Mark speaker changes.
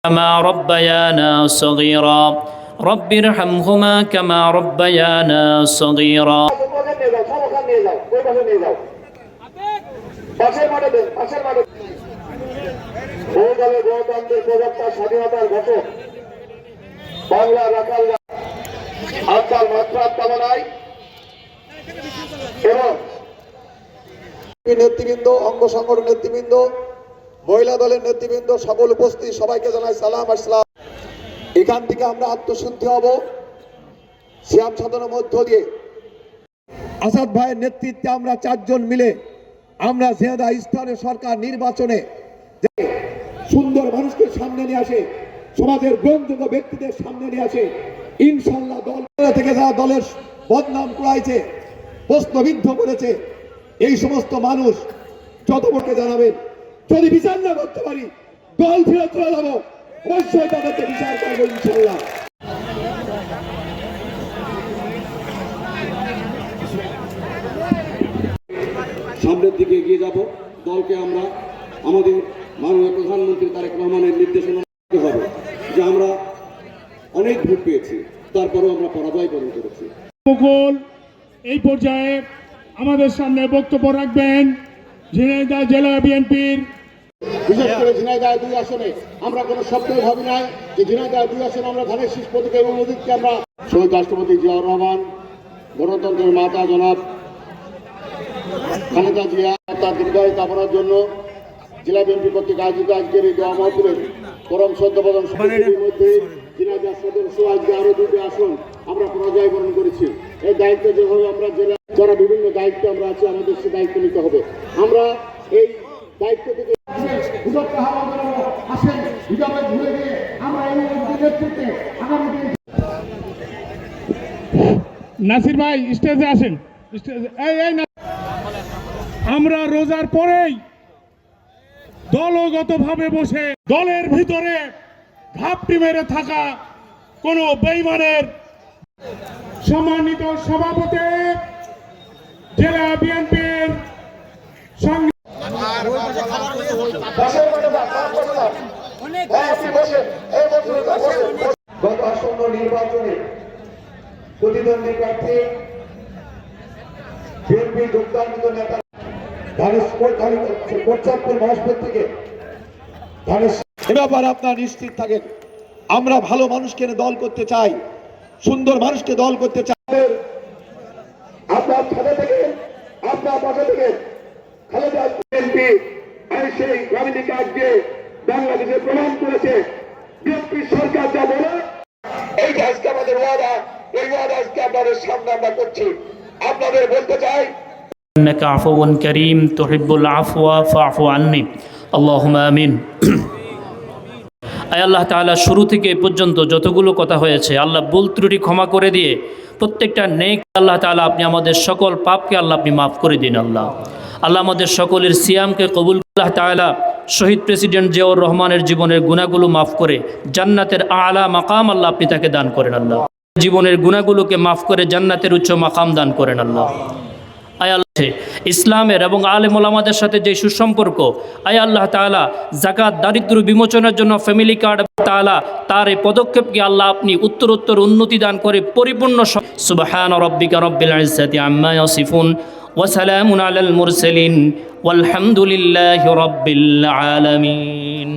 Speaker 1: كما ربيانا صغيرا رب ارحمهما كما ربيانا صغيرا
Speaker 2: স্বাধীনতার ঘটক বাংলা রাখাল আত্মার মাত্রা কামনায় এবং নেতৃবৃন্দ, অঙ্গ সংগঠন নেতৃবৃন্দ, মহিলা দলের নেতৃবৃন্দ, সকল উপস্থিত সবাইকে জানাই সালাম আসসালাম। এখান থেকে আমরা আত্মশুদ্ধি হব সিয়াম সাধনের মধ্য দিয়ে। আসাদ ভাইয়ের নেতৃত্বে আমরা 4 জন মিলে আমরা ঝিনাইদহ স্থানীয় সরকার নির্বাচনে সুন্দর মানুষকে সামনে নিয়ে আসে, সমাজের গ্রহণযোগ্য ব্যক্তিদের সামনে নিয়ে আসে। ইনশাল্লাহ দল থেকে যারা দলের বদনাম করাইছে, প্রশ্নবিদ্ধ করেছে, এই সমস্ত মানুষ যত ভোটকে জানাবেন। যদি বিচার না করতে পারি দল ফিরে চলে যাবো, অবশ্যই তাদেরকে বিচার করবো ইনশাল্লাহ। সামনের দিকে এগিয়ে যাব। দলকে আমরা আমাদের মাননীয় প্রধানমন্ত্রী তারেক রহমানের নির্দেশনা দিতে হবে যে আমরা অনেক ভোট পেয়েছি, তারপরেও আমরা পরাজয় বরণ করেছি।
Speaker 3: মুকুল এই পর্যায়ে আমাদের সামনে বক্তব্য রাখবেন ঝিনাইদহ জেলা বিএনপির।
Speaker 2: বিশেষ করে ঝিনাইদহ 2 আসনে আমরা কোনো শব্দই ভাবি নাই যে ঝিনাইদহ 2 আসনে আমরা ধানের শীষ প্রতীক এবং অধিককে আমরা শহীদ রাষ্ট্রপতি জিয়াউর রহমান, গণতন্ত্রের মাতা জনাব খালেদা জিয়া তার দীর্ঘায়ু কামনার জন্য জেলা বিএনপি কর্তৃক আয়োজিত আজকের এই দোয়া মাহফিলের পরম শ্রদ্ধাভাজন সমিতির মধ্যে ঝিনাইদহ সদস্য আজকে আরো 2টি আসন আমরা পরাজয় বরণ করেছি। এই দায়িত্ব যেভাবে আমরা জেলা যারা বিভিন্ন দায়িত্বে আমরা আছি, আমাদের সে দায়িত্ব নিতে হবে। আমরা এই দায়িত্ব থেকে
Speaker 3: নাসির ভাই স্টেজে আসেন। আমরা রোজার পরেই দলগতভাবে বসে দলের ভিতরে ঘাপটি মেরে থাকা কোন বেঈমানের সম্মানিত সভাপতি জেলা বিএনপির সঙ্গে
Speaker 2: গত আসন্ন নির্বাচনে প্রতিদ্বন্দ্বী প্রার্থী বিএনপি যোগদানকৃত নেতা কোটচাঁদপুর মহেশপুর থেকে এ ব্যাপারে আপনারা নিশ্চিত থাকেন। আমরা ভালো মানুষকে দল করতে চাই, সুন্দর মানুষকে দল করতে চাই। আপনার সাথে থেকে আপনার পাশে থেকে খালেদা বিএনপি সেই ফ্যামিলি কার্ডকে বাংলাদেশে প্রমাণ করেছে। বিএনপি সরকার যা বলে এই যে আজকে আমাদের ওয়াদা, এই ওয়াদা আজকে আপনাদের সামনে আমরা করছি। আপনাদের বলতে চাই
Speaker 1: إنك عفو كريم تحب العفو فاعف عني اللهم آمين। আয় আল্লাহ তাআলা শুরু থেকে এই পর্যন্ত যতগুলো কথা হয়েছে আল্লাহ ভুল ত্রুটি ক্ষমা করে দিয়ে প্রত্যেকটা নেক আল্লাহ তাআলা আপনি আমাদের সকল পাপকে আল্লাহ আপনি মাফ করে দিন। আল্লাহ আমাদের সকলের সিয়ামকে কবুল আল্লাহ তাআলা শহীদ প্রেসিডেন্ট জিয়াউর রহমানের জীবনের গুনাহগুলো মাফ করে জান্নাতের আলা মাকাম আল্লাহ আপনি তাকে দান করেন। আল্লাহ জীবনের গুনাহগুলোকে মাফ করে জান্নাতের উচ্চ মাকাম দান করেন। আল্লাহ আয় আল্লাহ ইসলামের এবং আলেম ওলামাদের সাথে যে সুসম্পর্ক, আয় আল্লাহ তাআলা যাকাত দারিদ্র বিমোচনের জন্য ফ্যামিলি কার্ড তাআলা তার এই পদক্ষেপকে আল্লাহ আপনি উত্তরোত্তর উন্নতি দান করে পরিপূর্ণ। সুবহান রাব্বিকা রব্বিল ইজ্জাতি আম্মা ইয়াসিফুন ওয়া সালামুন আলাল মুরসালিন ওয়ালহামদুলিল্লাহি রাব্বিল আলামিন।